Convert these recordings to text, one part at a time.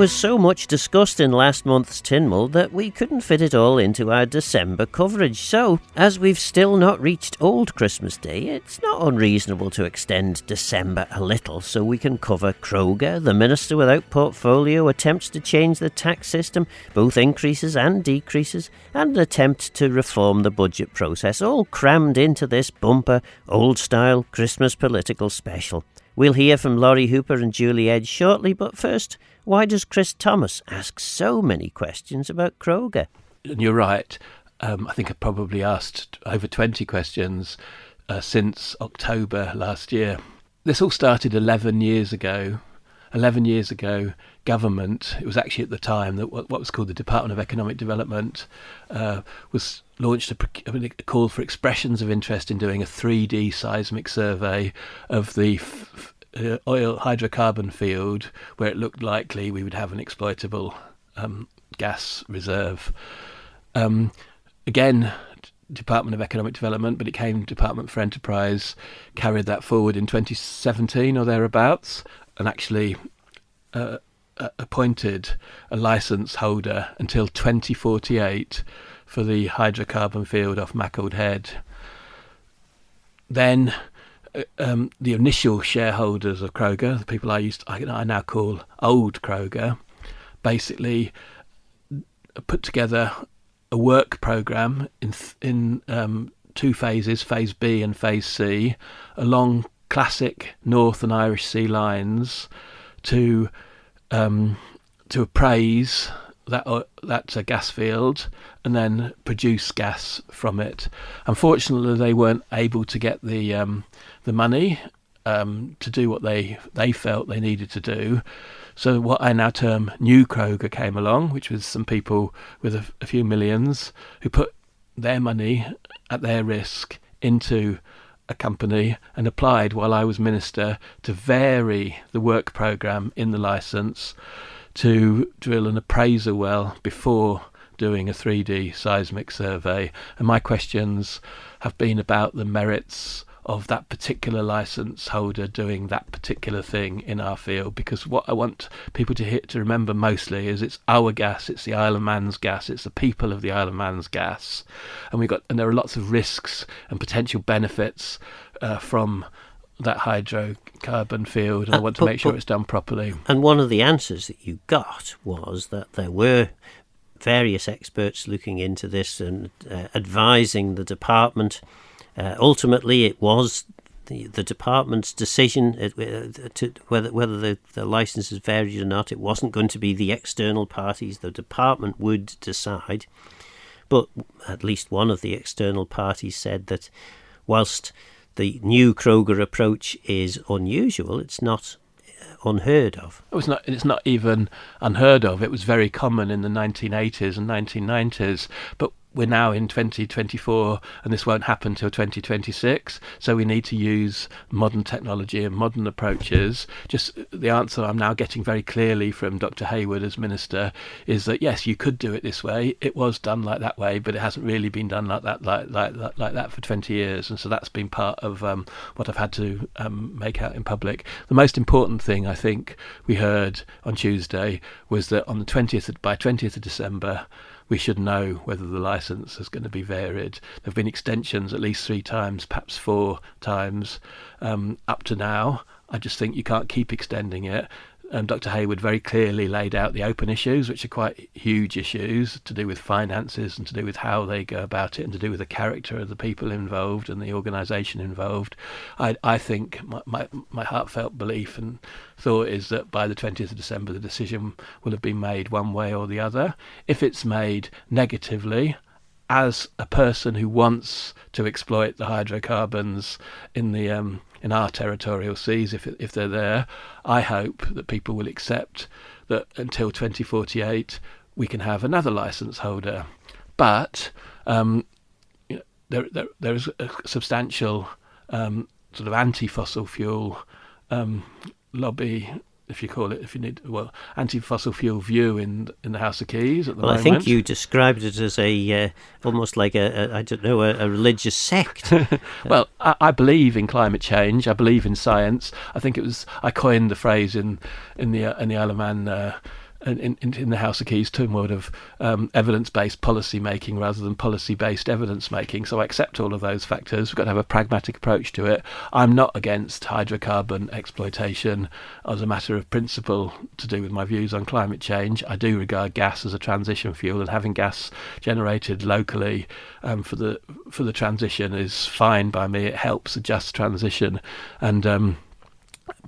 was so much discussed in last month's Tynwald that we couldn't fit it all into our December coverage. So, as we've still not reached Old Christmas Day, it's not unreasonable to extend December a little so we can cover Crogga, the Minister without portfolio, attempts to change the tax system, both increases and decreases, and an attempt to reform the budget process, all crammed into this bumper, old-style Christmas political special. We'll hear from Laurie Hooper and Julie Edge shortly, but first, why does Chris Thomas ask so many questions about Crogga? And you're right. I think I've probably asked over 20 questions since October last year. This all started 11 years ago. 11 years ago, government, it was actually at the time that what was called the Department of Economic Development, was launched a call for expressions of interest in doing a 3D seismic survey of the oil hydrocarbon field where it looked likely we would have an exploitable gas reserve. Again, Department of Economic Development, but it came Department for Enterprise, carried that forward in 2017 or thereabouts, and actually appointed a licence holder until 2048 for the hydrocarbon field off Mackle Head. Then the initial shareholders of Crogga, the people I now call old Crogga, basically put together a work programme in two phases, Phase B and Phase C, along classic North and Irish Sea lines to appraise that gas field and then produce gas from it. Unfortunately, they weren't able to get the money to do what they felt they needed to do. So what I now term New Crogga came along, which was some people with a few millions who put their money at their risk into a company and applied while I was minister to vary the work programme in the licence to drill an appraiser well before doing a 3D seismic survey. And my questions have been about the merits of that particular licence holder doing that particular thing in our field, because what I want people to remember mostly is it's our gas, it's the Isle of Man's gas, it's the people of the Isle of Man's gas, and there are lots of risks and potential benefits from that hydrocarbon field, and I want to make sure it's done properly. And one of the answers that you got was that there were various experts looking into this and advising the department. Ultimately, it was the department's decision to whether the licence is varied or not. It wasn't going to be the external parties. The department would decide. But at least one of the external parties said that whilst the new Crogga approach is unusual, it's not unheard of. It's not even unheard of. It was very common in the 1980s and 1990s, but we're now in 2024 and this won't happen till 2026, so we need to use modern technology and modern approaches. Just the answer I'm now getting very clearly from Dr. Hayward as Minister is that yes, you could do it this way. It was done like that way, but it hasn't really been done like that for 20 years, and so that's been part of what I've had to make out in public. The most important thing I think we heard on Tuesday was that on the by 20th of December we should know whether the licence is going to be varied. There have been extensions at least 3 times, perhaps 4 times up to now. I just think you can't keep extending it. Dr. Hayward very clearly laid out the open issues, which are quite huge issues to do with finances and to do with how they go about it and to do with the character of the people involved and the organisation involved. I think my heartfelt belief and thought is that by the 20th of December the decision will have been made one way or the other. If it's made negatively, as a person who wants to exploit the hydrocarbons in our territorial seas, if they're there, I hope that people will accept that until 2048 we can have another licence holder. But there is a substantial sort of anti-fossil fuel lobby, if you call it, anti-fossil fuel view in the House of Keys at the moment. I think you described it as almost like a religious sect. Well, I believe in climate change. I believe in science. I think I coined the phrase in the Isle of Man in the House of Keys, Tynwald, of evidence-based policy making rather than policy-based evidence making. So I accept all of those factors. We've got to have a pragmatic approach to it. I'm not against hydrocarbon exploitation as a matter of principle to do with my views on climate change. I do regard gas as a transition fuel, and having gas generated locally for the transition is fine by me. It helps a just transition, and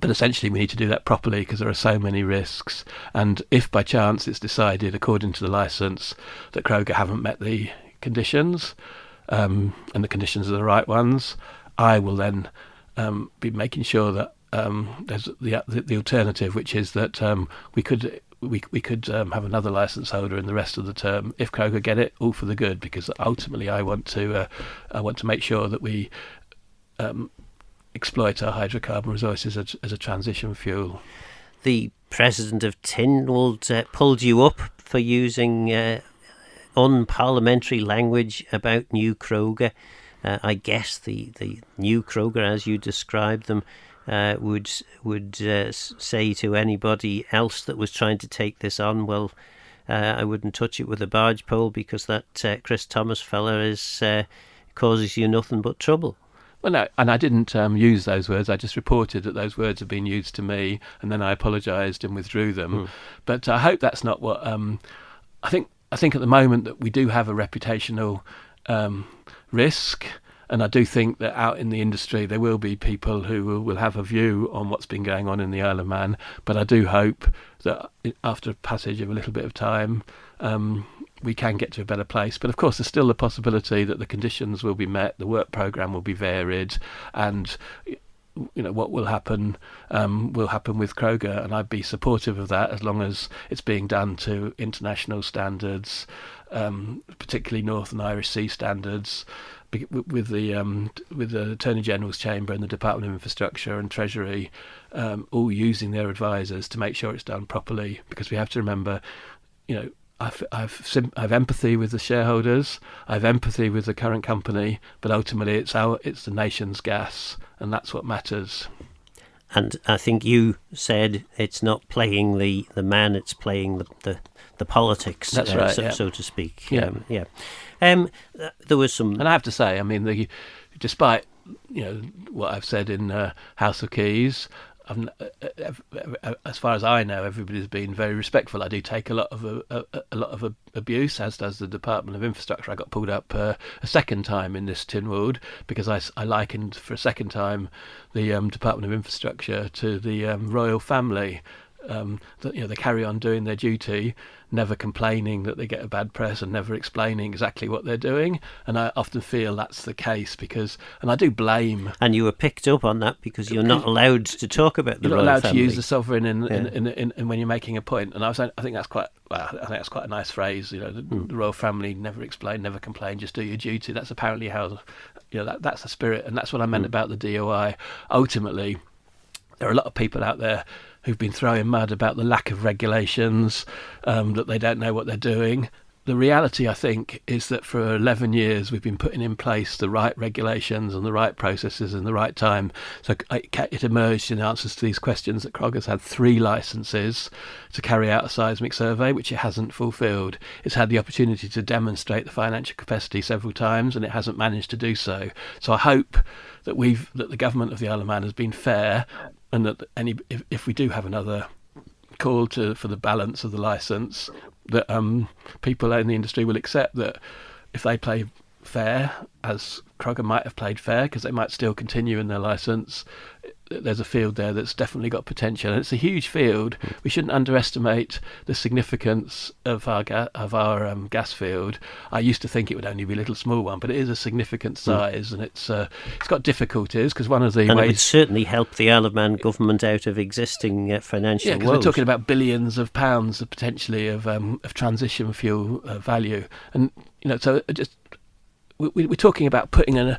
but essentially we need to do that properly because there are so many risks. And if by chance it's decided, according to the licence, that Crogga haven't met the conditions, and the conditions are the right ones, I will then be making sure that there's the alternative, which is that we could have another licence holder in the rest of the term if Crogga get it, all for the good, because ultimately I want to make sure that we exploit our hydrocarbon resources as a transition fuel. The president of Tynwald pulled you up for using unparliamentary language about new Crogga. I guess the new Crogga, as you described them, would say to anybody else that was trying to take this on, well, I wouldn't touch it with a barge pole because that Chris Thomas fella causes you nothing but trouble. Well, no, and I didn't use those words. I just reported that those words had been used to me, and then I apologised and withdrew them. But I hope that's not what. I think at the moment that we do have a reputational risk, and I do think that out in the industry there will be people who will have a view on what's been going on in the Isle of Man. But I do hope that after a passage of a little bit of time, we can get to a better place. But of course there's still the possibility that the conditions will be met, the work programme will be varied, and what will happen with Crogga, and I'd be supportive of that as long as it's being done to international standards, particularly Northern Irish Sea standards, with the Attorney General's Chamber and the Department of Infrastructure and Treasury all using their advisors to make sure it's done properly, because we have to remember, I've empathy with the shareholders, I've empathy with the current company, but ultimately it's the nation's gas, and that's what matters. And I think you said it's not playing the man, it's playing the politics. That's right, so to speak. Yeah. There was some, and I have to say, I mean, despite what I've said in House of Keys, as far as I know, everybody's been very respectful. I do take a lot of abuse, as does the Department of Infrastructure. I got pulled up a second time in this Tynwald because I likened for a second time the Department of Infrastructure to the royal family. They carry on doing their duty, never complaining that they get a bad press and never explaining exactly what they're doing. And I often feel that's the case and I do blame. And you were picked up on that because you're not allowed to talk about the royal family. You're not allowed to use the sovereign in when you're making a point. And I think that's quite a nice phrase. The royal family never explain, never complain, just do your duty. That's apparently how that's the spirit, and that's what I meant about the DOI. Ultimately, there are a lot of people out there who've been throwing mud about the lack of regulations, that they don't know what they're doing. The reality, I think, is that for 11 years we've been putting in place the right regulations and the right processes in the right time. So it emerged in answers to these questions that Crogga's had 3 licences to carry out a seismic survey, which it hasn't fulfilled. It's had the opportunity to demonstrate the financial capacity several times, and it hasn't managed to do so. So I hope that the government of the Isle of Man has been fair, and that if we do have another call for the balance of the licence, that people in the industry will accept that if they play fair, as Crogga might have played fair, because they might still continue in their licence, there's a field there that's definitely got potential, and it's a huge field. We shouldn't underestimate the significance of our gas field. I used to think it would only be a little small one, but it is a significant size, and it's got difficulties, because one of the and ways... it would certainly help the Isle of Man government out of existing financial woes. Yeah, because we're talking about billions of pounds of potentially of transition fuel value, and so we're talking about putting a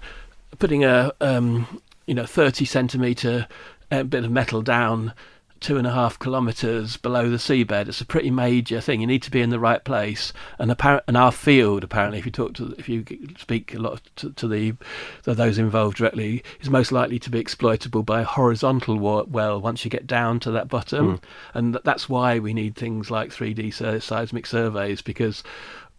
30 centimetre bit of metal down 2.5 kilometres below the seabed. It's a pretty major thing. You need to be in the right place. And our field, apparently, if you speak a lot to those involved directly, is most likely to be exploitable by a horizontal well once you get down to that bottom. And that's why we need things like 3D seismic surveys, because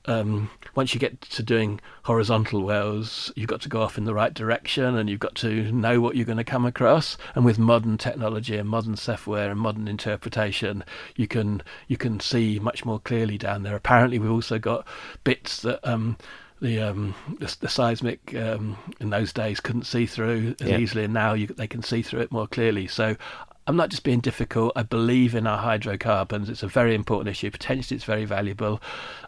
once you get to doing horizontal wells, you've got to go off in the right direction, and you've got to know what you're going to come across. And with modern technology and modern software and modern interpretation, you can see much more clearly down there. Apparently, we've also got bits that the seismic in those days couldn't see through as easily, and now they can see through it more clearly. So I'm not just being difficult. I believe in our hydrocarbons. It's a very important issue. Potentially, it's very valuable.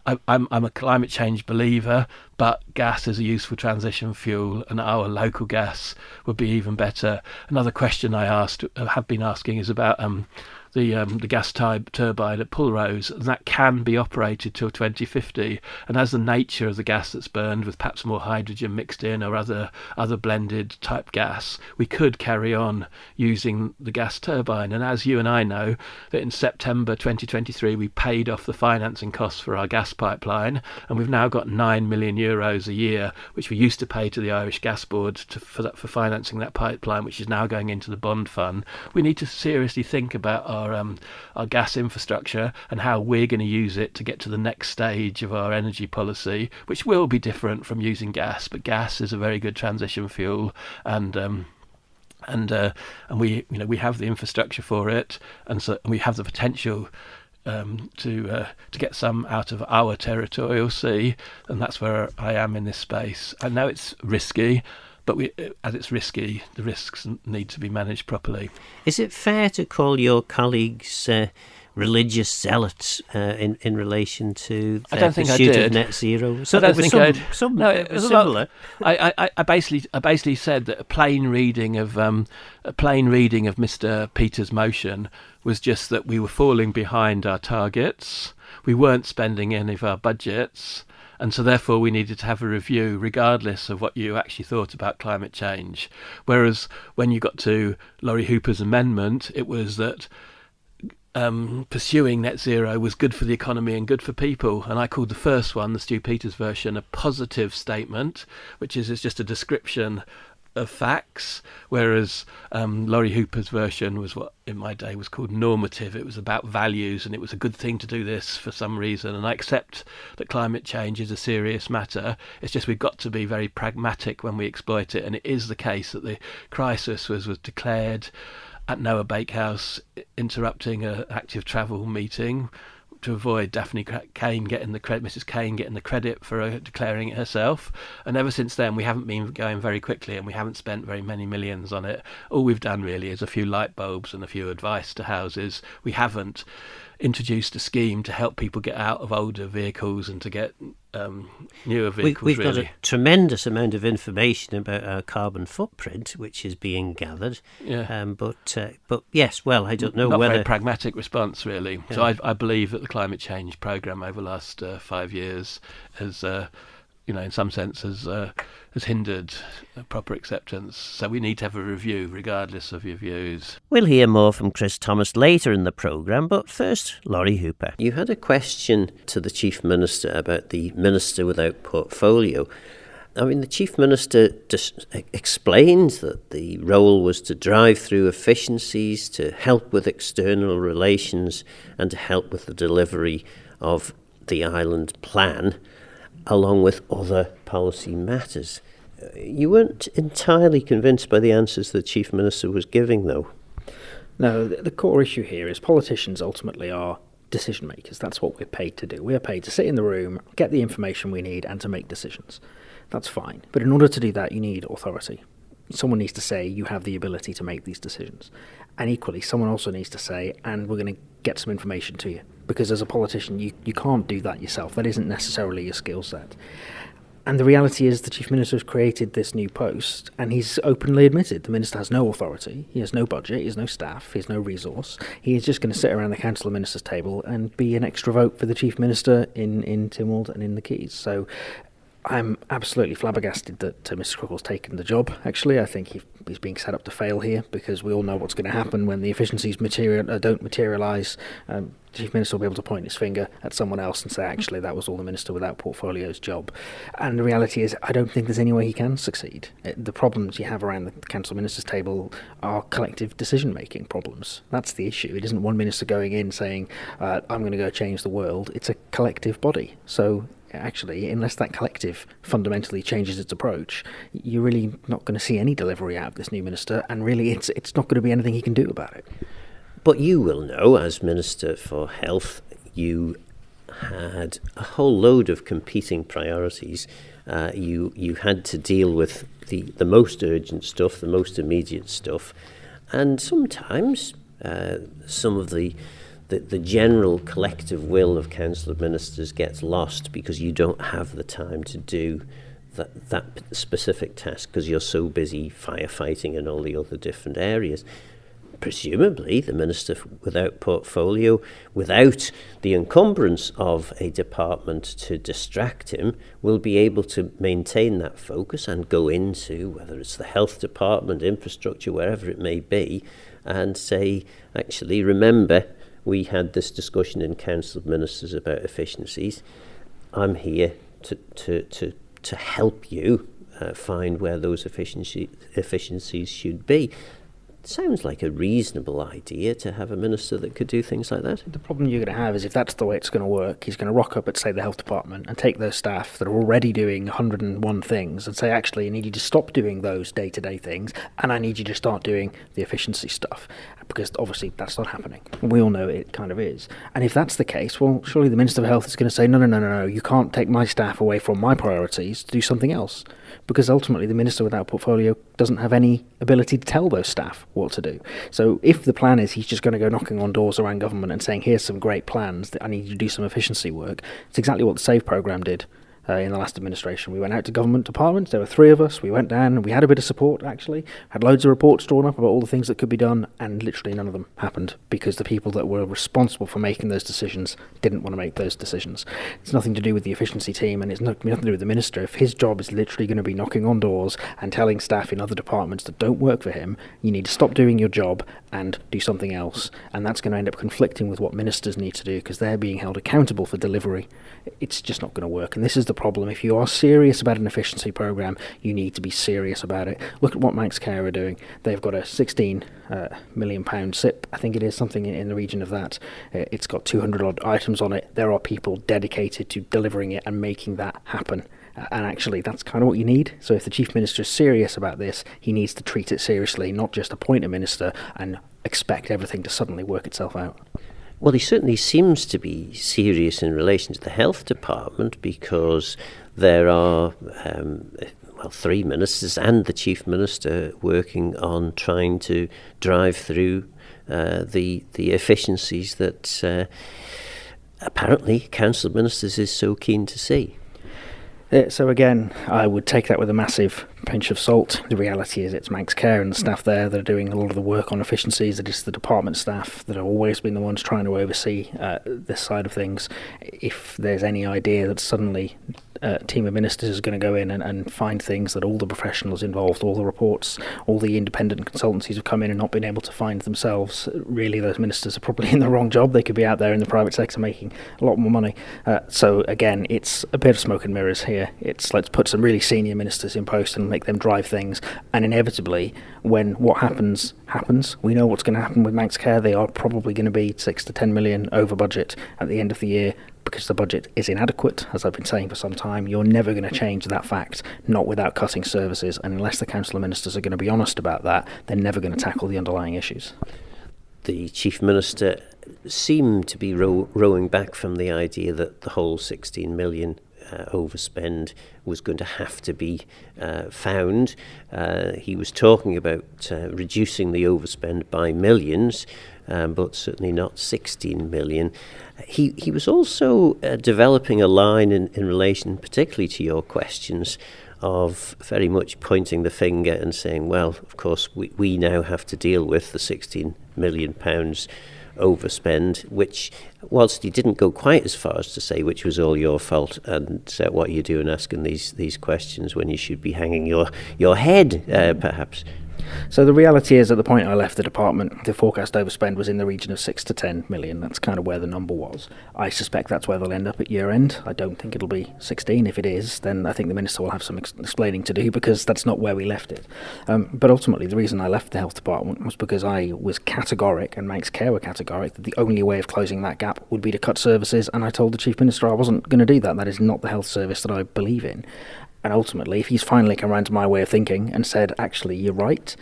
I'm a climate change believer, but gas is a useful transition fuel, and our local gas would be even better. Another question I have been asking is about the gas turbine at Pulrose, and that can be operated till 2050. And as the nature of the gas that's burned, with perhaps more hydrogen mixed in or other blended type gas, we could carry on using the gas turbine. And as you and I know, that in September 2023 we paid off the financing costs for our gas pipeline, and we've now got €9 million a year, which we used to pay to the Irish Gas Board for financing that pipeline, which is now going into the bond fund. We need to seriously think about our gas infrastructure and how we're going to use it to get to the next stage of our energy policy, which will be different from using gas. But gas is a very good transition fuel, and we have the infrastructure for it, and we have the potential to get some out of our territorial sea, and that's where I am in this space. I know it's risky, but as it's risky, the risks need to be managed properly. Is it fair to call your colleagues religious zealots in relation to their pursuit of net zero? So I don't think I'd. No, it was similar. I basically said that a plain reading of Mr. Peters' motion was just that we were falling behind our targets. We weren't spending any of our budgets. And so therefore we needed to have a review regardless of what you actually thought about climate change. Whereas when you got to Laurie Hooper's amendment, it was that pursuing net zero was good for the economy and good for people. And I called the first one, the Stu Peters version, a positive statement, which is just a description of facts, whereas Laurie Hooper's version was what in my day was called normative. It was about values, and it was a good thing to do this for some reason. And I accept that climate change is a serious matter. It's just we've got to be very pragmatic when we exploit it. And it is the case that the crisis was declared at Noah Bakehouse, interrupting an active travel meeting to avoid Mrs. Kane getting the credit for declaring it herself. And ever since then, we haven't been going very quickly, and we haven't spent very many millions on it. All we've done really is a few light bulbs and a few advice to houses. We haven't introduced a scheme to help people get out of older vehicles and to get newer vehicles. We've got a tremendous amount of information about our carbon footprint, which is being gathered. Yeah. But yes, well, I don't know Not whether... very pragmatic response, really. Yeah. So I believe that the climate change programme over the last 5 years has, in some sense, has hindered proper acceptance. So we need to have a review, regardless of your views. We'll hear more from Chris Thomas later in the programme, but first, Laurie Hooper. You had a question to the Chief Minister about the Minister without portfolio. I mean, the Chief Minister just explained that the role was to drive through efficiencies, to help with external relations, and to help with the delivery of the island plan, along with other policy matters. You weren't entirely convinced by the answers the Chief Minister was giving, though. No, the core issue here is politicians ultimately are decision makers. That's what we're paid to do. We are paid to sit in the room, get the information we need, and to make decisions. That's fine. But in order to do that, you need authority. Someone needs to say, you have the ability to make these decisions. And equally, someone also needs to say, and we're going to get some information to you. Because as a politician, you can't do that yourself. That isn't necessarily your skill set. And the reality is the Chief Minister has created this new post, and he's openly admitted the Minister has no authority, he has no budget, he has no staff, he has no resource. He is just going to sit around the Council of Ministers table and be an extra vote for the Chief Minister in Tynwald and in the Keys. So I'm absolutely flabbergasted that Mr. Croggle's taken the job, actually. I think he's being set up to fail here, because we all know what's going to happen when the efficiencies don't materialise. The Chief Minister will be able to point his finger at someone else and say, actually, that was all the Minister without portfolio's job. And the reality is, I don't think there's any way he can succeed. The problems you have around the Council of Ministers table are collective decision-making problems. That's the issue. It isn't one minister going in saying, I'm going to go change the world. It's a collective body. So actually, unless that collective fundamentally changes its approach, you're really not going to see any delivery out of this new minister, and really it's not going to be anything he can do about it. But you will know, as Minister for Health, you had a whole load of competing priorities. You had to deal with the most urgent stuff, the most immediate stuff, and sometimes some of the general collective will of Council of Ministers gets lost because you don't have the time to do that specific task because you're so busy firefighting and all the other different areas. Presumably, the Minister without portfolio, without the encumbrance of a department to distract him, will be able to maintain that focus and go into, whether it's the Health Department, infrastructure, wherever it may be, and say, actually, remember, we had this discussion in Council of Ministers about efficiencies. I'm here to help you find where those efficiencies should be. Sounds like a reasonable idea to have a minister that could do things like that. The problem you're going to have is if that's the way it's going to work, he's going to rock up at, say, the health department and take those staff that are already doing 101 things and say, actually, I need you to stop doing those day-to-day things, and I need you to start doing the efficiency stuff, because obviously that's not happening. We all know it kind of is. And if that's the case, well, surely the Minister of Health is going to say, no, you can't take my staff away from my priorities to do something else, because ultimately the Minister without portfolio doesn't have any ability to tell those staff what to do. So if the plan is he's just going to go knocking on doors around government and saying, here's some great plans, that I need you to do some efficiency work, it's exactly what the SAVE programme did. In the last administration, we went out to government departments. There were 3 of us. We went down and we had a bit of support, actually. Had loads of reports drawn up about all the things that could be done, and literally none of them happened because the people that were responsible for making those decisions didn't want to make those decisions. It's nothing to do with the efficiency team, and it's nothing to do with the minister. If his job is literally going to be knocking on doors and telling staff in other departments that don't work for him, you need to stop doing your job and do something else, and that's going to end up conflicting with what ministers need to do because they're being held accountable for delivery. It's just not going to work, and this is the problem. If you are serious about an efficiency programme, you need to be serious about it. Look at what Manx Care are doing. They've got a £16 million SIP, I think it is, something in the region of that. It's got 200 odd items on it. There are people dedicated to delivering it and making that happen. And actually, that's kind of what you need. So if the Chief Minister is serious about this, he needs to treat it seriously, not just appoint a minister and expect everything to suddenly work itself out. Well, he certainly seems to be serious in relation to the Health Department because there are 3 ministers and the Chief Minister working on trying to drive through the efficiencies that apparently Council of Ministers is so keen to see. So again, I would take that with a massive pinch of salt. The reality is it's Manx Care and the staff there that are doing a lot of the work on efficiencies. It is the department staff that have always been the ones trying to oversee this side of things. If there's any idea that suddenly a team of ministers is going to go in and find things that all the professionals involved, all the reports, all the independent consultancies have come in and not been able to find themselves, really those ministers are probably in the wrong job. They could be out there in the private sector making a lot more money. So again, it's a bit of smoke and mirrors here. It's let's put some really senior ministers in post and make them drive things, and inevitably when what happens, we know what's going to happen with Manx Care. They are probably going to be 6 to 10 million over budget at the end of the year, because the budget is inadequate, as I've been saying for some time. You're never going to change that fact, not without cutting services, and unless the Council of Ministers are going to be honest about that, they're never going to tackle the underlying issues. The Chief Minister seemed to be rowing back from the idea that the whole 16 million overspend was going to have to be found. He was talking about reducing the overspend by millions, but certainly not 16 million. He was also developing a line in relation particularly to your questions of very much pointing the finger and saying, well, of course, we now have to deal with the £16 million overspend, which, whilst he didn't go quite as far as to say which was all your fault and what are you doing asking these questions when you should be hanging your head, perhaps. So the reality is, at the point I left the department, the forecast overspend was in the region of 6 to 10 million. That's kind of where the number was. I suspect that's where they'll end up at year end. I don't think it'll be 16. If it is, then I think the minister will have some explaining to do, because that's not where we left it. But ultimately, the reason I left the health department was because I was categoric, and Manx Care were categoric, that the only way of closing that gap would be to cut services, and I told the Chief Minister I wasn't going to do that. That is not the health service that I believe in. And ultimately, if he's finally come around to my way of thinking and said, actually, you're right,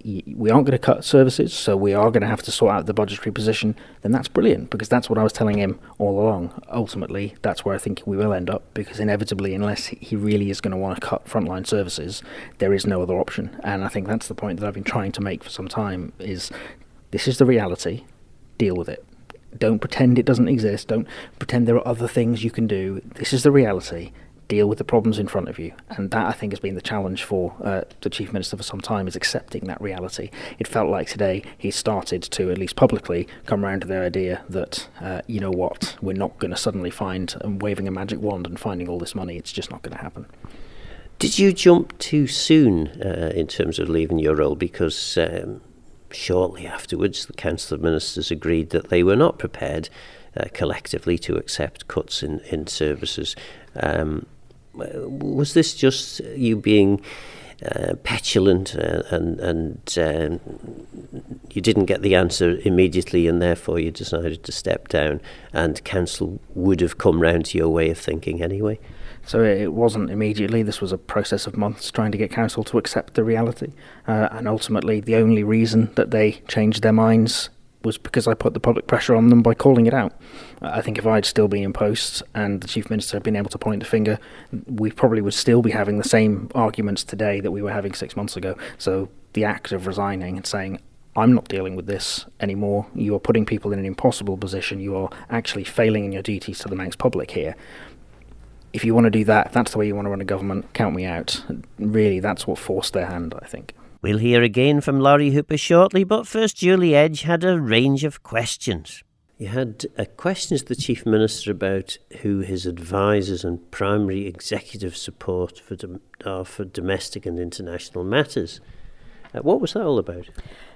we aren't going to cut services, so we are going to have to sort out the budgetary position, then that's brilliant, because that's what I was telling him all along. Ultimately, that's where I think we will end up, because inevitably, unless he really is going to want to cut frontline services, there is no other option. And I think that's the point that I've been trying to make for some time, is this is the reality, deal with it. Don't pretend it doesn't exist, don't pretend there are other things you can do. This is the reality. Deal with the problems in front of you. And that, I think, has been the challenge for the Chief Minister for some time, is accepting that reality. It felt like today he started to, at least publicly, come around to the idea that, you know what, we're not going to suddenly find, waving a magic wand and finding all this money. It's just not going to happen. Did you jump too soon in terms of leaving your role? Because shortly afterwards, the Council of Ministers agreed that they were not prepared collectively to accept cuts in services. Was this just you being petulant and you didn't get the answer immediately and therefore you decided to step down, and council would have come round to your way of thinking anyway? So it wasn't immediately. This was a process of months trying to get council to accept the reality. And ultimately, the only reason that they changed their minds was because I put the public pressure on them by calling it out. I think if I'd still been in post and the Chief Minister had been able to point the finger, we probably would still be having the same arguments today that we were having 6 months ago. So the act of resigning and saying, I'm not dealing with this anymore, you are putting people in an impossible position, you are actually failing in your duties to the Manx public here. If you want to do that, if that's the way you want to run a government, count me out. Really, that's what forced their hand, I think. We'll hear again from Laurie Hooper shortly, but first Julie Edge had a range of questions. You had questions to the Chief Minister about who his advisers and primary executive support are for domestic and international matters. What was that all about?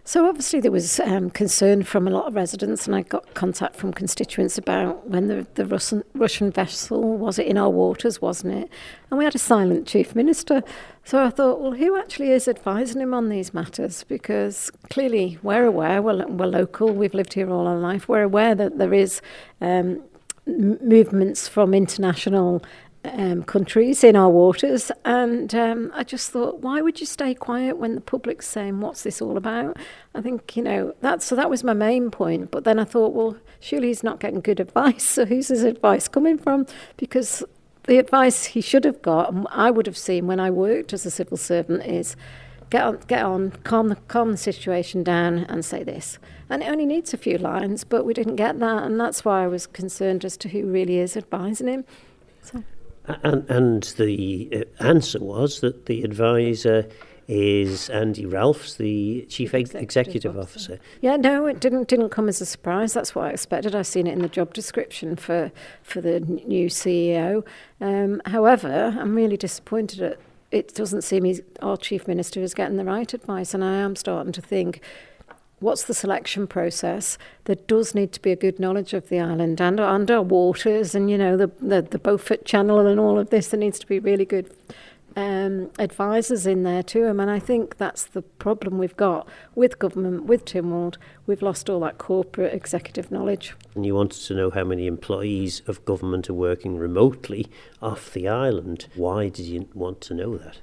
So obviously there was concern from a lot of residents, and I got contact from constituents about when the Russian vessel, was it in our waters, wasn't it? And we had a silent Chief Minister. So I thought, well, who actually is advising him on these matters? Because clearly we're aware, we're local, we've lived here all our life, we're aware that there is movements from international countries in our waters, and I just thought, why would you stay quiet when the public's saying, what's this all about? I think, that was my main point. But then I thought, well, surely he's not getting good advice, so who's his advice coming from? Because the advice he should have got, and I would have seen when I worked as a civil servant, is get on, calm the situation down and say this. And it only needs a few lines, but we didn't get that, and that's why I was concerned as to who really is advising him. So. And the answer was that the advisor is Andy Ralphs, the Chief Executive Officer. Yeah, no, it didn't come as a surprise. That's what I expected. I've seen it in the job description for the new CEO. However, I'm really disappointed at it doesn't seem our Chief Minister is getting the right advice, and I am starting to think, what's the selection process? There does need to be a good knowledge of the island and our waters, and the Beaufort Channel and all of this. There needs to be really good advisors in there to him, and I think that's the problem we've got with government, with Tynwald. We've lost all that corporate executive knowledge. And you wanted to know how many employees of government are working remotely off the island. Why did you want to know that?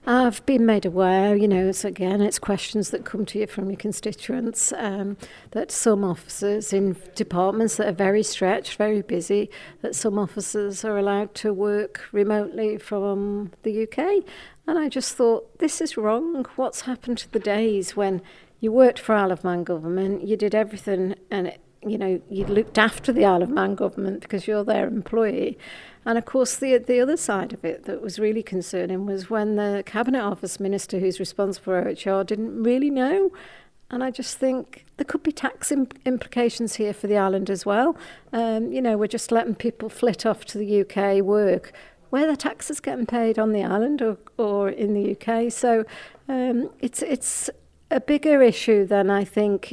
I've been made aware, it's questions that come to you from your constituents, that some officers in departments that are very stretched, very busy, that some officers are allowed to work remotely from the UK. And I just thought, this is wrong. What's happened to the days when you worked for Isle of Man government, you did everything, and you looked after the Isle of Man government because you're their employee. And of course, the other side of it that was really concerning was when the Cabinet Office Minister who's responsible for OHR didn't really know. And I just think there could be tax implications here for the island as well. We're just letting people flit off to the UK, work, where the tax is getting paid on the island or in the UK. So it's a bigger issue than I think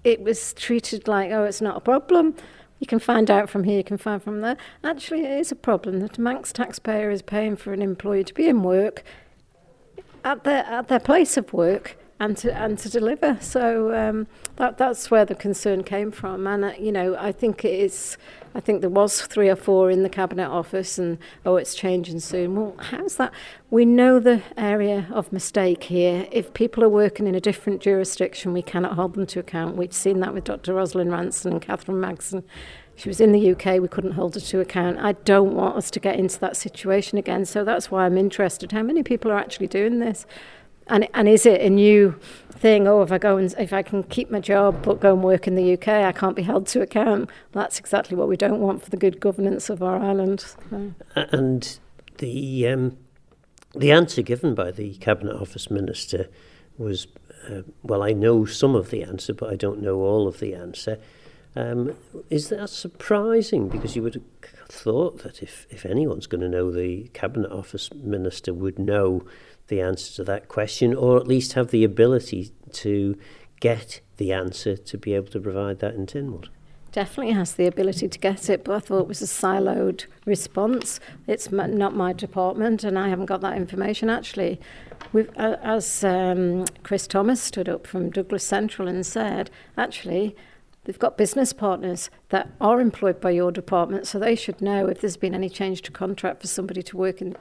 it was treated like, oh, it's not a problem. You can find out from here, you can find from there. Actually, it is a problem that a Manx taxpayer is paying for an employee to be in work at their place of work and to deliver. So that's where the concern came from. And I think it is. I think there was 3 or 4 in the Cabinet Office, and it's changing soon. Well, how's that? We know the area of mistake here. If people are working in a different jurisdiction, we cannot hold them to account. We've seen that with Dr. Rosalind Ranson and Catherine Magson. She was in the UK, we couldn't hold her to account. I don't want us to get into that situation again, so that's why I'm interested. How many people are actually doing this? And is it a new thing? If I can keep my job but go and work in the UK, I can't be held to account. That's exactly what we don't want for the good governance of our island. So. And the answer given by the Cabinet Office Minister was, I know some of the answer, but I don't know all of the answer. Is that surprising? Because you would have thought that if anyone's going to know, the Cabinet Office Minister would know the answer to that question, or at least have the ability to get the answer to be able to provide that in Tynwald. Definitely has the ability to get it, but I thought it was a siloed response. It's not my department, and I haven't got that information. Actually, as Chris Thomas stood up from Douglas Central and said, actually, they've got business partners that are employed by your department, so they should know if there's been any change to contract for somebody to work in,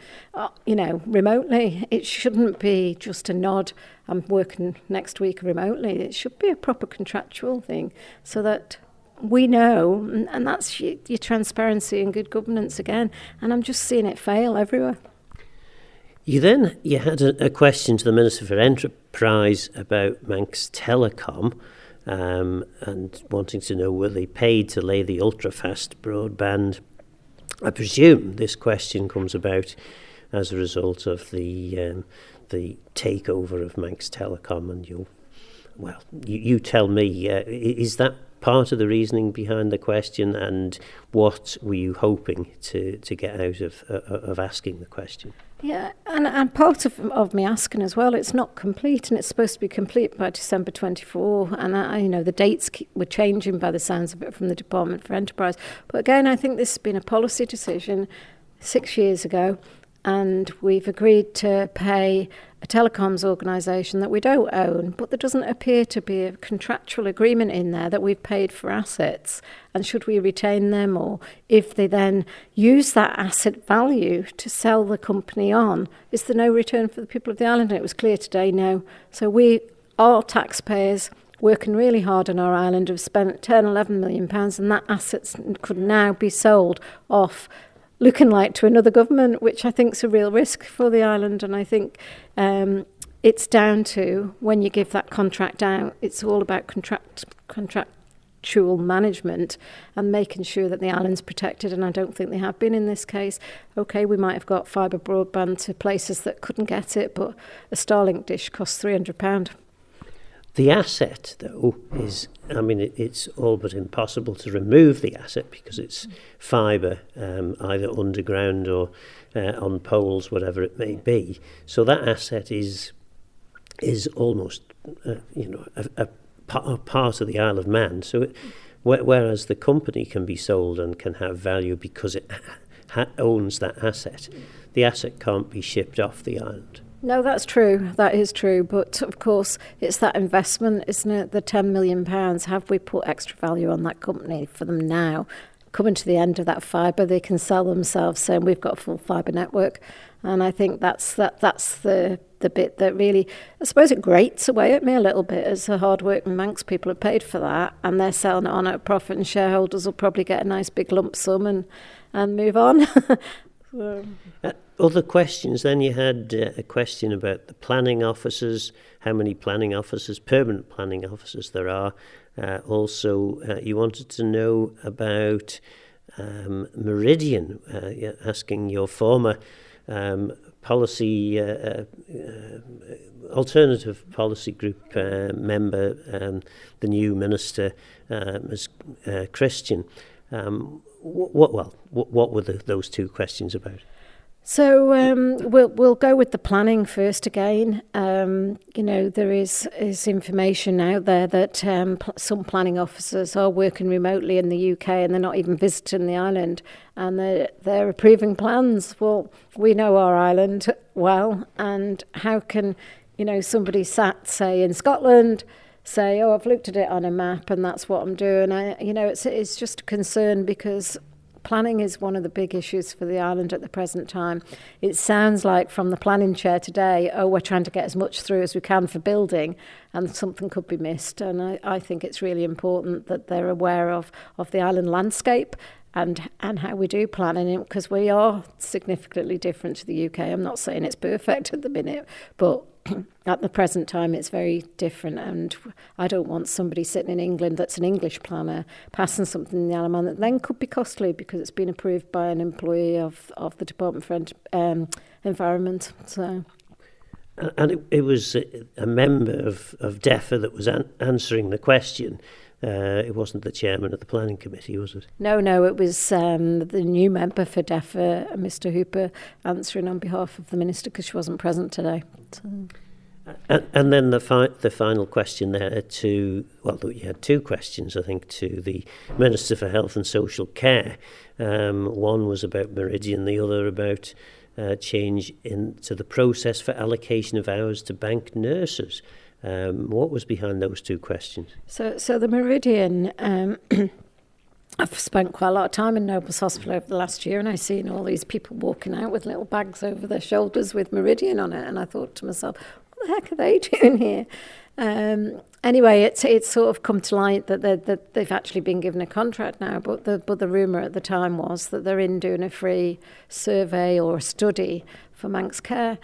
remotely. It shouldn't be just a nod, I'm working next week remotely. It should be a proper contractual thing so that we know, and that's your transparency and good governance again. And I'm just seeing it fail everywhere. You had a question to the Minister for Enterprise about Manx Telecom. And wanting to know, were they paid to lay the ultra-fast broadband? I presume this question comes about as a result of the takeover of Manx Telecom, and you tell me, is that part of the reasoning behind the question, and what were you hoping to get out of asking the question? Yeah, and part of me asking as well, it's not complete, and it's supposed to be complete by December 24, and the dates were changing by the sounds of it from the Department for Enterprise. But again, I think this has been a policy decision 6 years ago, and we've agreed to pay a telecoms organisation that we don't own, but there doesn't appear to be a contractual agreement in there that we've paid for assets. And should we retain them, or if they then use that asset value to sell the company on, is there no return for the people of the island? And it was clear today, no. So we are taxpayers working really hard on our island, have spent 10, 11 million pounds, and that assets could now be sold off, looking like to another government, which I think is a real risk for the island. And I think it's down to, when you give that contract out, it's all about contractual management and making sure that the island's protected, and I don't think they have been in this case. Okay, we might have got fibre broadband to places that couldn't get it, but a Starlink dish costs £300. The asset, though, is, it's all but impossible to remove the asset because it's fibre, either underground or on poles, whatever it may be. So that asset is almost, a part of the Isle of Man. So whereas the company can be sold and can have value because it owns that asset, the asset can't be shipped off the island. No, that's true. That is true. But of course, it's that investment, isn't it? The £10 million. Have we put extra value on that company for them now? Coming to the end of that fibre, they can sell themselves, saying we've got a full fibre network. And I think that's the bit that really, I suppose it grates away at me a little bit, as the hard-working Manx people have paid for that, and they're selling it on at a profit, and shareholders will probably get a nice big lump sum and move on. So. Other questions, then you had a question about the planning officers, how many planning officers, permanent planning officers there are. Also, you wanted to know about Meridian, asking your former policy alternative policy group member, the new minister, Ms. Christian. What were those two questions about? So we'll go with the planning first again. There is information out there that some planning officers are working remotely in the UK and they're not even visiting the island, and they're approving plans. Well, we know our island well, and how can somebody sat, say, in Scotland, say, oh, I've looked at it on a map and that's what I'm doing. It's just a concern, because planning is one of the big issues for the island at the present time. It sounds like from the planning chair today, we're trying to get as much through as we can for building, and something could be missed. And I think it's really important that they're aware of the island landscape and how we do planning, because we are significantly different to the UK. I'm not saying it's perfect at the minute, but at the present time it's very different, and I don't want somebody sitting in England that's an English planner passing something in the Isle of Man that then could be costly because it's been approved by an employee of the Department for Environment. So. And it was a member of DEFA that was answering the question. It wasn't the chairman of the planning committee, was it? No, it was the new member for DEFA, Mr. Hooper, answering on behalf of the minister because she wasn't present today. So. And then the final question there you had two questions, I think, to the Minister for Health and Social Care. One was about Meridian, the other about change into the process for allocation of hours to bank nurses. What was behind those two questions? So the Meridian, I've spent quite a lot of time in Nobles Hospital over the last year, and I've seen all these people walking out with little bags over their shoulders with Meridian on it, and I thought to myself, what the heck are they doing here? Anyway, it's sort of come to light that they've actually been given a contract now, but the rumour at the time was that they're in doing a free survey or a study for Manx Care.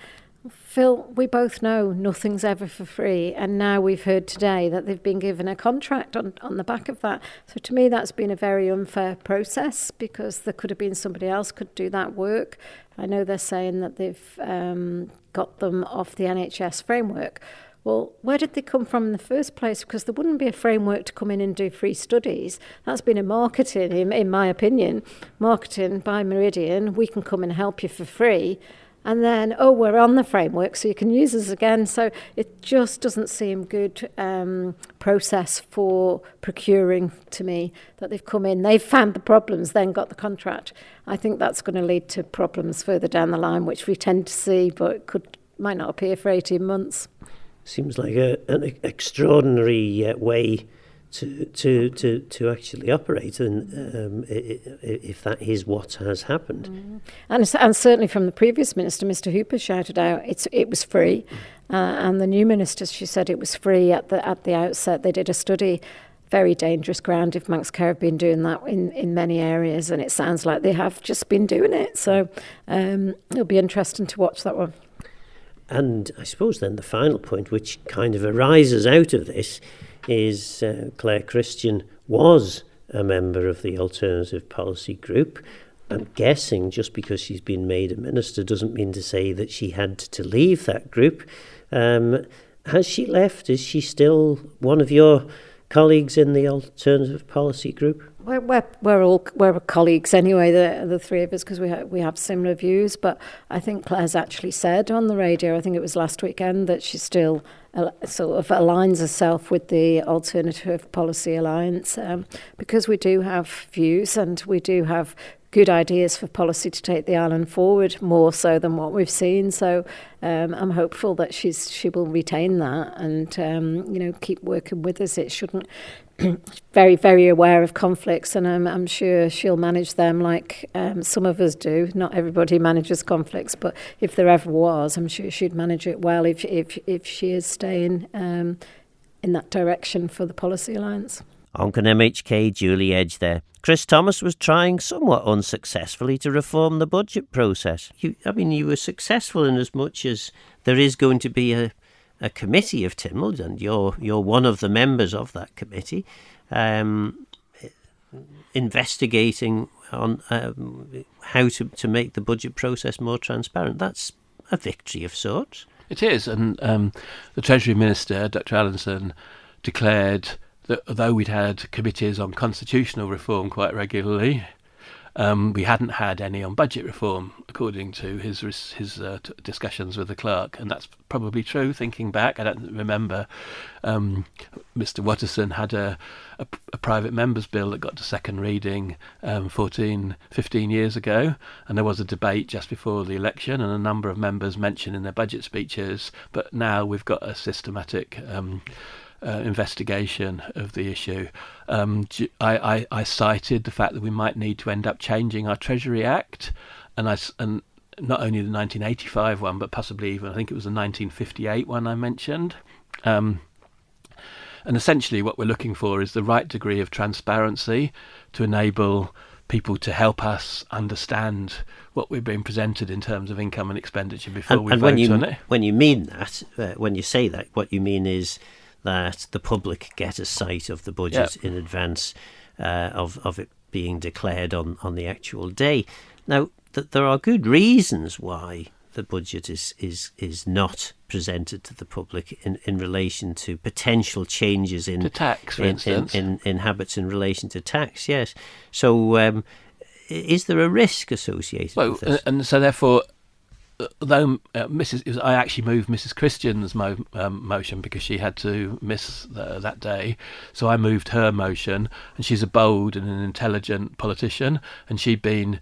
Phil, we both know nothing's ever for free, and now we've heard today that they've been given a contract on the back of that. So to me, that's been a very unfair process, because there could have been somebody else could do that work. I know they're saying that they've got them off the NHS framework. Well, where did they come from in the first place? Because there wouldn't be a framework to come in and do free studies. That's been a marketing, in my opinion, marketing by Meridian. We can come and help you for free. And then, we're on the framework, so you can use us again. So it just doesn't seem good process for procuring to me, that they've come in, they've found the problems, then got the contract. I think that's going to lead to problems further down the line, which we tend to see, but it might not appear for 18 months. Seems like an extraordinary way to actually operate, and if that is what has happened. And certainly from the previous minister, Mr. Hooper shouted out it was free, and the new minister, she said it was free at the outset. They did a study, very dangerous ground if Manx Care have been doing that in many areas, and it sounds like they have just been doing it. So it'll be interesting to watch that one. And I suppose then the final point, which kind of arises out of this, is Claire Christian was a member of the Alternative Policy Group. I'm guessing just because she's been made a minister doesn't mean to say that she had to leave that group. Has she left? Is she still one of your colleagues in the Alternative Policy Group? We're colleagues anyway, the three of us, because we have similar views. But I think Claire's actually said on the radio, I think it was last weekend, that she still sort of aligns herself with the Alternative Policy Alliance, because we do have views and we do have good ideas for policy to take the island forward, more so than what we've seen. So I'm hopeful that she will retain that and keep working with us. It shouldn't. Very, very aware of conflicts, and I'm sure she'll manage them like some of us do. Not everybody manages conflicts, but if there ever was, I'm sure she'd manage it well if she is staying in that direction for the Policy Alliance. Oncan MHK Julie Edge there. Chris Thomas was trying somewhat unsuccessfully to reform the budget process. You were successful in as much as there is going to be a committee of Tynwald, and you're one of the members of that committee, investigating on how to make the budget process more transparent. That's a victory of sorts. It is, and the Treasury Minister, Dr. Allinson, declared that although we'd had committees on constitutional reform quite regularly, we hadn't had any on budget reform, according to his discussions with the clerk, and that's probably true. Thinking back, I don't remember. Mr. Watterson had a private member's bill that got to second reading 15 years ago, and there was a debate just before the election, and a number of members mentioned in their budget speeches. But now we've got a systematic investigation of the issue. I cited the fact that we might need to end up changing our Treasury Act, and not only the 1985 one, but possibly even, I think it was the 1958 one I mentioned. And essentially what we're looking for is the right degree of transparency to enable people to help us understand what we're being presented in terms of income and expenditure before we vote on it. When you mean that, when you say that, what you mean is that the public get a sight of the budget in advance of it being declared on the actual day. Now, there are good reasons why the budget is not presented to the public in relation to potential changes in tax, for instance, in habits in relation to tax. Yes. So, is there a risk associated with this? And so therefore, although I actually moved Mrs. Christian's motion because she had to miss that day, so I moved her motion, and she's a bold and an intelligent politician, and she'd been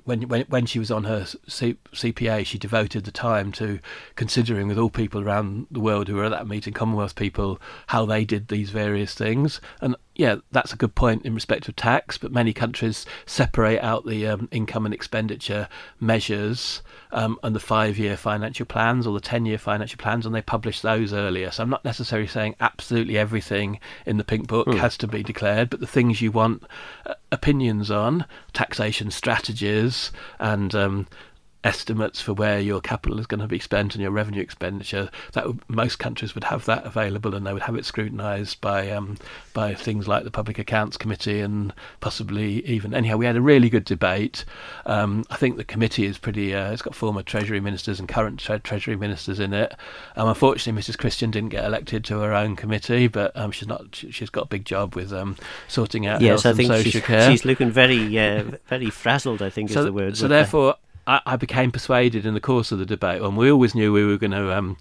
when she was on her CPA, she devoted the time to considering with all people around the world who were at that meeting, Commonwealth people, how they did these various things. And yeah, that's a good point in respect of tax, but many countries separate out the income and expenditure measures and the 5-year financial plans or the 10-year financial plans, and they publish those earlier. So I'm not necessarily saying absolutely everything in the Pink Book has to be declared, but the things you want opinions on, taxation strategies and estimates for where your capital is going to be spent and your revenue expenditure, most countries would have that available, and they would have it scrutinised by things like the Public Accounts Committee and possibly even. Anyhow, we had a really good debate. I think the committee is pretty. It's got former Treasury ministers and current Treasury ministers in it. Unfortunately, Mrs. Christian didn't get elected to her own committee, but she's got a big job with sorting out health and social care. She's looking very frazzled, I think is the word. So therefore, I became persuaded in the course of the debate, and we always knew we were going to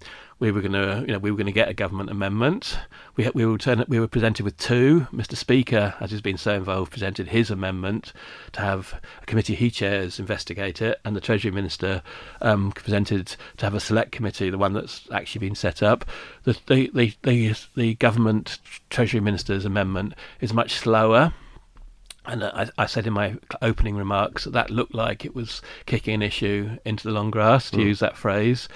get a government amendment. We were presented with two. Mr. Speaker, as he's been so involved, presented his amendment to have a committee he chairs investigate it, and the Treasury Minister presented to have a select committee, the one that's actually been set up. The government Treasury Minister's amendment is much slower. And I said in my opening remarks that looked like it was kicking an issue into the long grass, to use that phrase.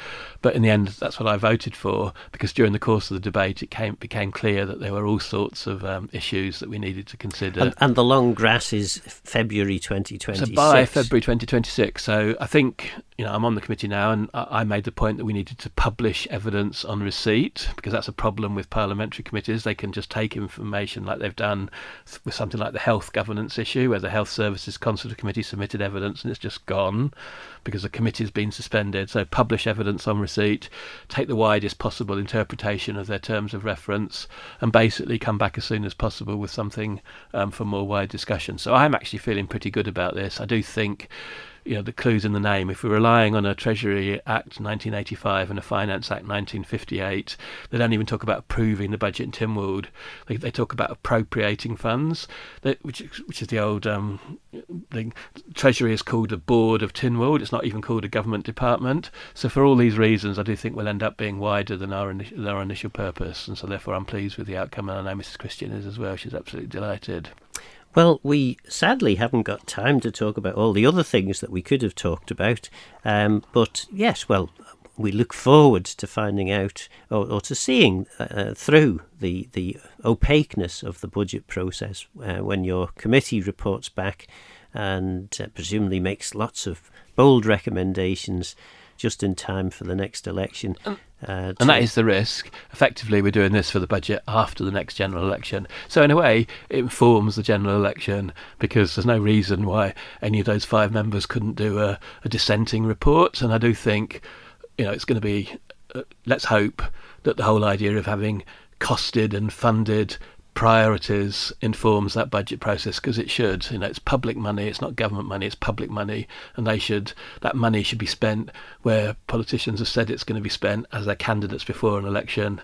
But in the end, that's what I voted for, because during the course of the debate, it became clear that there were all sorts of issues that we needed to consider. And the long grass is February 2026. So by February 2026. So I think, I'm on the committee now, and I made the point that we needed to publish evidence on receipt, because that's a problem with parliamentary committees. They can just take information like they've done with something like the health governance issue, where the Health Services Consultative Committee submitted evidence and it's just gone because the committee's been suspended. So publish evidence on receipt, take the widest possible interpretation of their terms of reference, and basically come back as soon as possible with something for more wide discussion. So I'm actually feeling pretty good about this. I do think the clue's in the name. If we're relying on a Treasury Act 1985 and a Finance Act 1958, they don't even talk about approving the budget in Tynwald. They talk about appropriating funds, which is the old thing. Treasury is called the Board of Tynwald. It's not even called a government department. So for all these reasons, I do think we'll end up being wider than our initial purpose, and so therefore I'm pleased with the outcome, and I know Mrs. Christian is as well. She's absolutely delighted. Well, we sadly haven't got time to talk about all the other things that we could have talked about. But yes, well, we look forward to finding out or to seeing through the opaqueness of the budget process when your committee reports back and presumably makes lots of bold recommendations just in time for the next election. And that is the risk. Effectively, we're doing this for the budget after the next general election. So in a way, it informs the general election, because there's no reason why any of those 5 members couldn't do a dissenting report. And I do think, it's going to be, let's hope that the whole idea of having costed and funded priorities informs that budget process, because it should. It's public money, it's not government money, it's public money, and that money should be spent where politicians have said it's going to be spent, as their candidates before an election,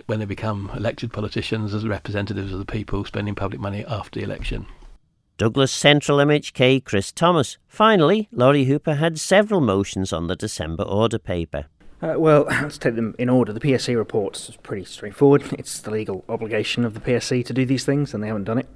when they become elected politicians, as representatives of the people, spending public money after the election. Douglas Central MHK Chris Thomas. Finally, Laurie Hooper had several motions on the December order paper. Well, let's take them in order. The PSC reports is pretty straightforward. It's the legal obligation of the PSC to do these things, and they haven't done it.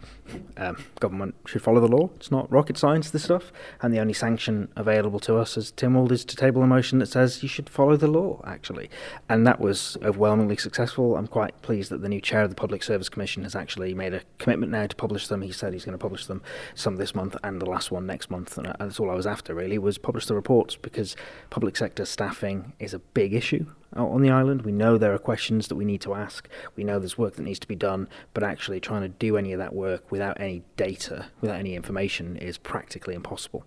Government should follow the law. It's not rocket science, this stuff. And the only sanction available to us as Tynwald is to table a motion that says you should follow the law, actually. And that was overwhelmingly successful. I'm quite pleased that the new chair of the Public Service Commission has actually made a commitment now to publish them. He said he's going to publish them, some this month and the last one next month. And that's all I was after, really, was publish the reports, because public sector staffing is a big issue on the island. We know there are questions that we need to ask. We know there's work that needs to be done, but actually trying to do any of that work without any data, without any information, is practically impossible.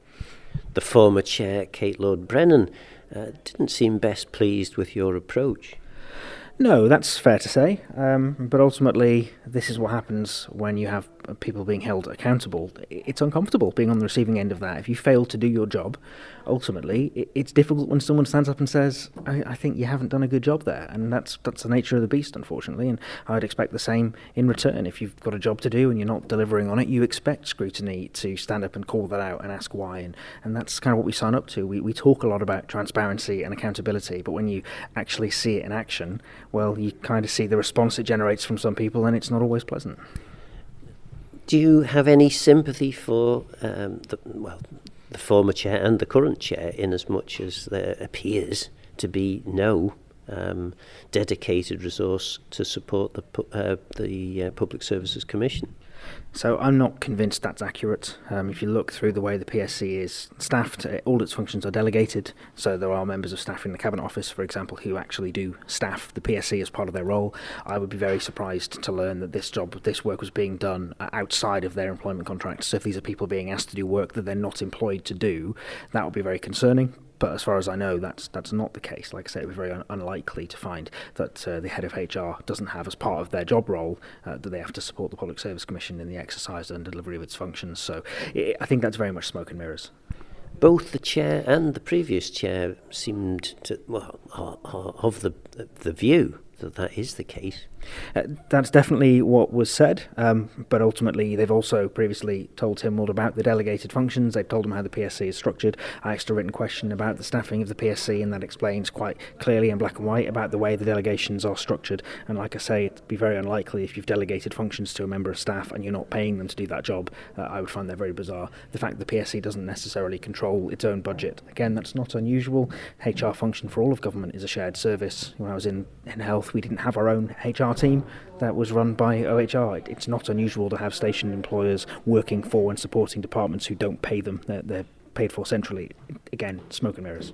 The former chair, Kate Lord-Brennan, didn't seem best pleased with your approach. No, that's fair to say, but ultimately this is what happens when you have people being held accountable. It's uncomfortable being on the receiving end of that. If you fail to do your job, ultimately it's difficult when someone stands up and says, I think you haven't done a good job there, and that's the nature of the beast, unfortunately, and I'd expect the same in return. If you've got a job to do and you're not delivering on it, you expect scrutiny to stand up and call that out and ask why, and that's kind of what we sign up to. We talk a lot about transparency and accountability, but when you actually see it in action, well, you kind of see the response it generates from some people, and it's not always pleasant. Do you have any sympathy for the former chair and the current chair, in as much as there appears to be no dedicated resource to support the Public Services Commission? So I'm not convinced that's accurate. If you look through the way the PSC is staffed, all its functions are delegated. So there are members of staff in the Cabinet Office, for example, who actually do staff the PSC as part of their role. I would be very surprised to learn that this work was being done outside of their employment contracts. So if these are people being asked to do work that they're not employed to do, that would be very concerning. But as far as I know, that's not the case. Like I say, it would be very unlikely to find that the head of HR doesn't have, as part of their job role, that they have to support the Public Service Commission in the exercise and delivery of its functions. So I think that's very much smoke and mirrors. Both the chair and the previous chair seemed to, of the view that is the case. That's definitely what was said, but ultimately they've also previously told Tynwald about the delegated functions. They've told him how the PSC is structured. I asked a written question about the staffing of the PSC, and that explains quite clearly in black and white about the way the delegations are structured. And like I say, it'd be very unlikely if you've delegated functions to a member of staff and you're not paying them to do that job. I would find that very bizarre. The fact that the PSC doesn't necessarily control its own budget, again, that's not unusual. HR function for all of government is a shared service. When I was in health, we didn't have our own HR team that was run by OHR. It's not unusual to have stationed employers working for and supporting departments who don't pay them. They're paid for centrally. Again, smoke and mirrors.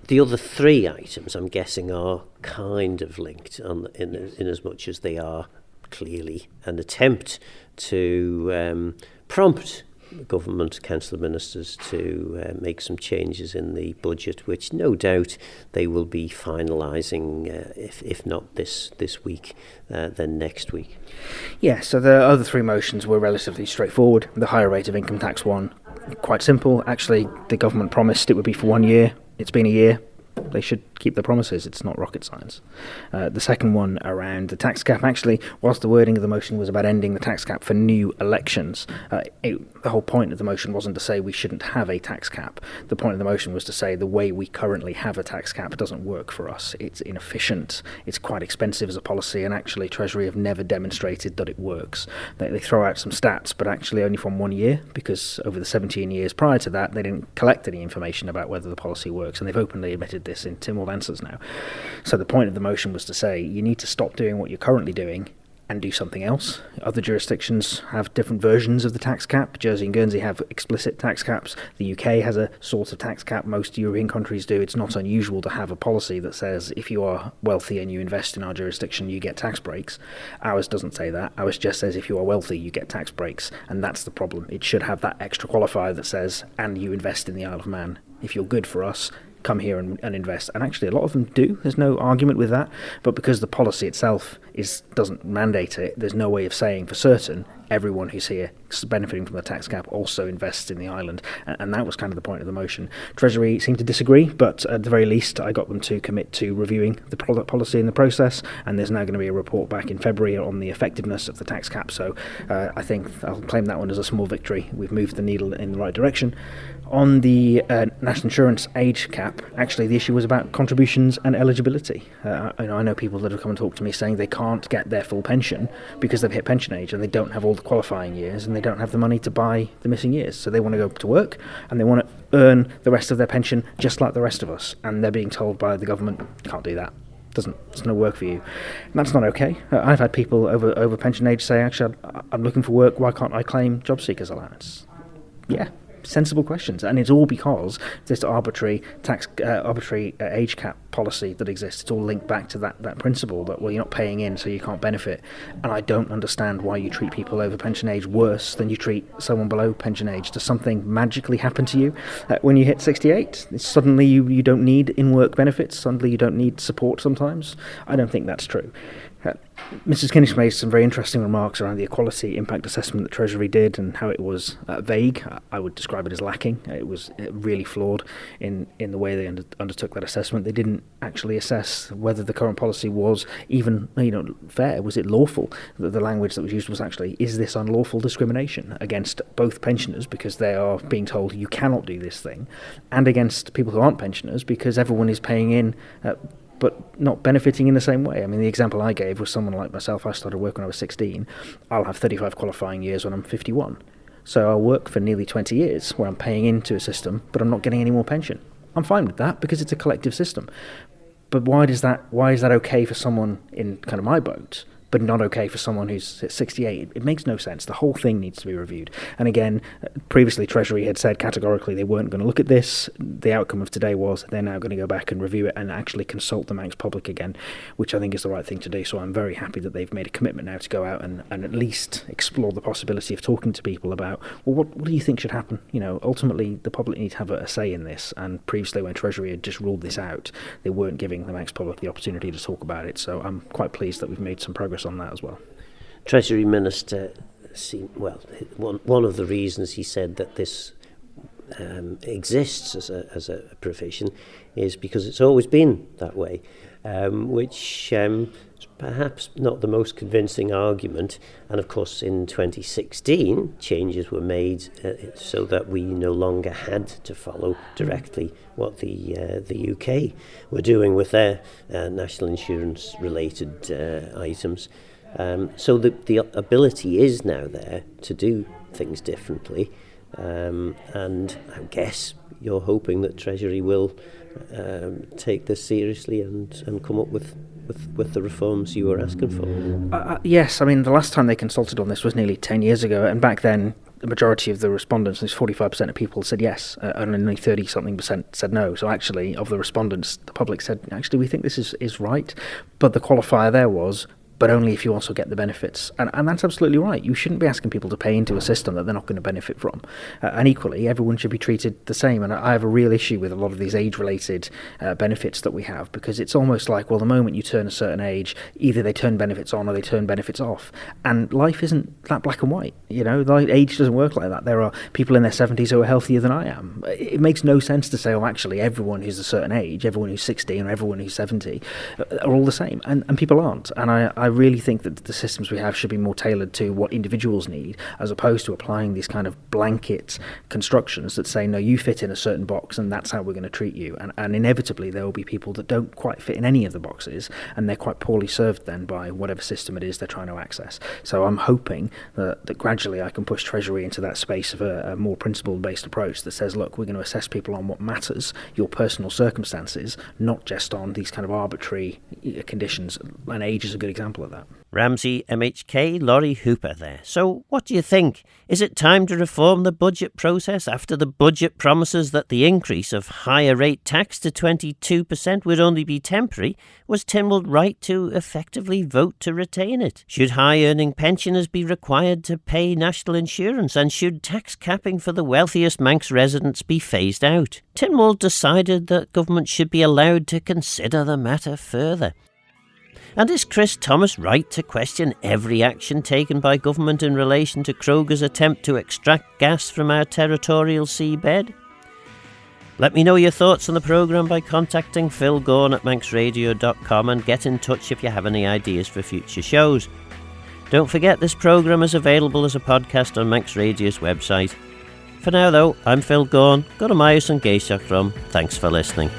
The other 3 items, I'm guessing, are kind of linked in as much as they are clearly an attempt to prompt government, council of ministers, to make some changes in the budget, which no doubt they will be finalising, if not this week, then next week. Yeah, so the other 3 motions were relatively straightforward. The higher rate of income tax one, quite simple. Actually, the government promised it would be for 1 year. It's been a year. They should keep their promises. It's not rocket science. The second one around the tax cap, actually, whilst the wording of the motion was about ending the tax cap for new elections, the whole point of the motion wasn't to say we shouldn't have a tax cap. The point of the motion was to say the way we currently have a tax cap doesn't work for us. It's inefficient, it's quite expensive as a policy, and actually Treasury have never demonstrated that it works. They throw out some stats, but actually only from 1 year, because over the 17 years prior to that, they didn't collect any information about whether the policy works, and they've openly admitted this in Tynwald Answers now. So the point of the motion was to say you need to stop doing what you're currently doing and do something else. Other jurisdictions have different versions of the tax cap. Jersey and Guernsey have explicit tax caps. The UK has a sort of tax cap. Most European countries do. It's not unusual to have a policy that says if you are wealthy and you invest in our jurisdiction, you get tax breaks. Ours doesn't say that. Ours just says if you are wealthy, you get tax breaks. And that's the problem. It should have that extra qualifier that says, and you invest in the Isle of Man. If you're good for us, come here and invest. And actually a lot of them do. There's no argument with that. But because the policy itself doesn't mandate it, there's no way of saying for certain everyone who's here benefiting from the tax cap also invests in the island. And that was kind of the point of the motion. Treasury seemed to disagree, but at the very least I got them to commit to reviewing the policy in the process, and there's now going to be a report back in February on the effectiveness of the tax cap. So I think I'll claim that one as a small victory. We've moved the needle in the right direction. On the national insurance age cap, actually the issue was about contributions and eligibility. I know people that have come and talked to me saying they can't get their full pension because they've hit pension age and they don't have all the qualifying years and they don't have the money to buy the missing years. So they want to go to work and they want to earn the rest of their pension just like the rest of us. And they're being told by the government, can't do that. It's no work for you. And that's not okay. I've had people over pension age say, actually, I'm looking for work, why can't I claim job seekers allowance? Yeah. Sensible questions, and it's all because this arbitrary age cap policy that exists. It's all linked back to that principle that, well, you're not paying in, so you can't benefit. And I don't understand why you treat people over pension age worse than you treat someone below pension age. Does something magically happen to you when you hit 68? Suddenly you don't need in-work benefits. Suddenly you don't need support sometimes. I don't think that's true. Mrs. Kinnish made some very interesting remarks around the equality impact assessment that Treasury did and how it was vague. I would describe it as lacking. It was really flawed in the way they undertook that assessment. They didn't actually assess whether the current policy was even fair. Was it lawful? The language that was used was actually, is this unlawful discrimination against both pensioners because they are being told you cannot do this thing, and against people who aren't pensioners because everyone is paying in but not benefiting in the same way. I mean, the example I gave was someone like myself. I started work when I was 16. I'll have 35 qualifying years when I'm 51. So I'll work for nearly 20 years where I'm paying into a system, but I'm not getting any more pension. I'm fine with that because it's a collective system. But why is that okay for someone in kind of my boat, but not okay for someone who's at 68? It makes no sense. The whole thing needs to be reviewed. And again, previously Treasury had said categorically they weren't going to look at this. The outcome of today was they're now going to go back and review it and actually consult the Manx public again, which I think is the right thing to do. So I'm very happy that they've made a commitment now to go out and at least explore the possibility of talking to people about, well, what do you think should happen? Ultimately the public need to have a say in this. And previously when Treasury had just ruled this out, they weren't giving the Manx public the opportunity to talk about it. So I'm quite pleased that we've made some progress on that as well. Treasury Minister, one of the reasons he said that this exists as a provision is because it's always been that way, which is perhaps not the most convincing argument. And of course in 2016 changes were made so that we no longer had to follow directly what the UK were doing with their national insurance related items. So the ability is now there to do things differently, and I guess you're hoping that Treasury will take this seriously and come up with the reforms you were asking for. Yes, I mean the last time they consulted on this was nearly 10 years ago, and back then the majority of the respondents, there's 45% of people said yes, and only 30-something% said no. So actually of the respondents, the public said, actually we think this is right, but the qualifier there was, but only if you also get the benefits. And that's absolutely right. You shouldn't be asking people to pay into a system that they're not going to benefit from. And equally, everyone should be treated the same. And I have a real issue with a lot of these age-related benefits that we have, because it's almost like, well, the moment you turn a certain age, either they turn benefits on or they turn benefits off. And life isn't that black and white. Age doesn't work like that. There are people in their 70s who are healthier than I am. It makes no sense to say, oh, actually, everyone who's a certain age, everyone who's 60 and everyone who's 70 are all the same. And people aren't. And I really think that the systems we have should be more tailored to what individuals need, as opposed to applying these kind of blanket constructions that say, no, you fit in a certain box and that's how we're going to treat you. And inevitably there will be people that don't quite fit in any of the boxes, and they're quite poorly served then by whatever system it is they're trying to access. So I'm hoping that gradually I can push Treasury into that space of a more principle-based approach that says, look, we're going to assess people on what matters, your personal circumstances, not just on these kind of arbitrary conditions. And age is a good example example of that. Ramsey MHK, Laurie Hooper there. So what do you think? Is it time to reform the budget process after the budget promises that the increase of higher rate tax to 22% would only be temporary? Was Tynwald right to effectively vote to retain it? Should high-earning pensioners be required to pay national insurance? And should tax capping for the wealthiest Manx residents be phased out? Tynwald decided that government should be allowed to consider the matter further. And is Chris Thomas right to question every action taken by government in relation to Crogga's attempt to extract gas from our territorial seabed? Let me know your thoughts on the programme by contacting Phil Gorn at manxradio.com and get in touch if you have any ideas for future shows. Don't forget this programme is available as a podcast on Manx Radio's website. For now though, I'm Phil Gorn, go to Myers and Gaysachrom. Thanks for listening.